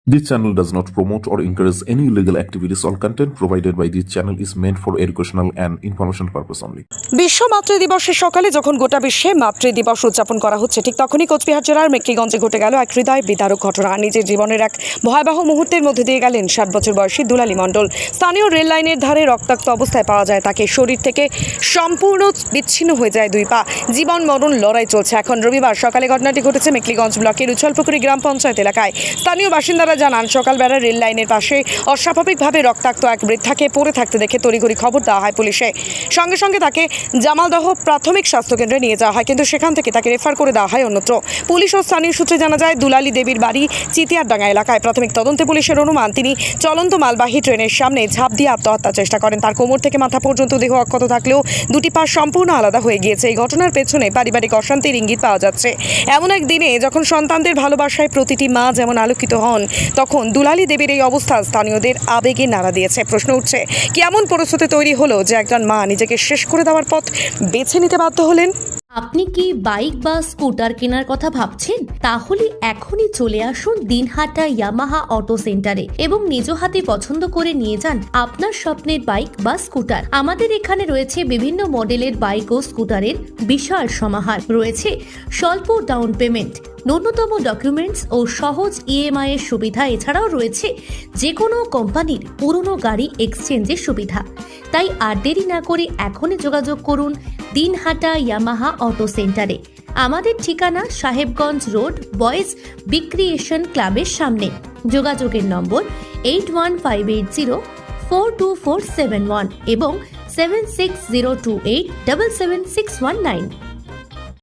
This channel does not promote or encourage any illegal activities. All content provided by this channel is meant for educational and information purpose only. বিশ্ব মাতৃ দিবসের সকালে যখন গোটা বিশ্বে মাতৃ দিবস উদযাপন করা হচ্ছে, ঠিক তখনই কোচবিহার জেলার মেকলিগঞ্জে ঘটে গেল এক হৃদয় বিদারক ঘটনা। নিজের জীবনের এক ভয়াবহ মুহূর্তের মধ্যে দিয়ে গেলেন 60 বছর বয়সী দুলালী মণ্ডল। স্থানীয় রেল লাইনের ধারে রক্তাক্ত অবস্থায় পাওয়া যায় তাকে। শরীর থেকে সম্পূর্ণ বিচ্ছিন্ন হয়ে যায় দুই পা। জীবন মরণ লড়াই চলছে। এখন রবিবার সকালে ঘটনাটি ঘটেছে মেকলিগঞ্জ ব্লকের উছলপুকুরি গ্রাম পঞ্চায়েত এলাকায়। স্থানীয় বাসিন্দারা জানান, সকালবেলা রেল লাইনের পাশে অস্বাভাবিকভাবে রক্তাক্ত এক বৃদ্ধাকে পড়ে থাকতে দেখে তড়িঘড়ি খবর দেওয়া হয় পুলিশে। সঙ্গে সঙ্গে তাকে জামালদহ প্রাথমিক স্বাস্থ্যকেন্দ্রে নিয়ে যাওয়া হয়, কিন্তু সেখান থেকে তাকে রেফার করে দেওয়া হয় অন্যত্র। পুলিশ ও স্থানীয় সূত্রে জানা যায়, দুলালী দেবীর বাড়ি চিতিয়ারডাঙ্গা এলাকায়। প্রাথমিক তদন্তে পুলিশের অনুমান, তিনি চলন্ত মালবাহী ট্রেনের সামনে ঝাঁপ দিয়ে আত্মহত্যার চেষ্টা করেন। তার কোমর থেকে মাথা পর্যন্ত দেহ অক্ষত থাকলেও দুটি পা সম্পূর্ণ আলাদা হয়ে গিয়েছে। এই ঘটনার পেছনে পারিবারিক অশান্তির ইঙ্গিত পাওয়া যাচ্ছে। এমন এক দিনে যখন সন্তানদের ভালোবাসায় প্রতিটি মা যেমন আলোকিত হন, তখন দুলালী দেবীর এই অবস্থা স্থানীয়দের আবেগে নাড়া দিয়েছে। প্রশ্ন উঠছে, কেমন পরিস্থিতি তৈরি হলো যে একজন মা নিজেকে শেষ করে দেওয়ার পথ বেছে নিতে বাধ্য হলেন? আপনি কি বাইক বা স্কুটার কেনার কথা ভাবছেন? তাহলে এখনই চলে আসুন দিনহাটা ইয়ামাহা অটো সেন্টারে এবং নিজ হাতে পছন্দ করে নিয়ে যান আপনার স্বপ্নের বাইক বা স্কুটার। আমাদের এখানে রয়েছে বিভিন্ন মডেলের বাইক ও স্কুটারের বিশাল সমাহার। রয়েছে স্বল্প ডাউন পেমেন্ট, ন্যূনতম ডকুমেন্টস ও সহজ ইএমআই এর সুবিধা। এছাড়াও রয়েছে যে কোনো কোম্পানির পুরনো গাড়ি এক্সচেঞ্জের সুবিধা। তাই আর দেরি না করে এখনই যোগাযোগ করুন দিনহাটা ইয়ামাহা অটো সেন্টারে। আমাদের ঠিকানা সাহেবগঞ্জ রোড, বয়েজ বিক্রিয়েশন ক্লাবের সামনে। যোগাযোগের নম্বর 8158042471 এবং 7602877619।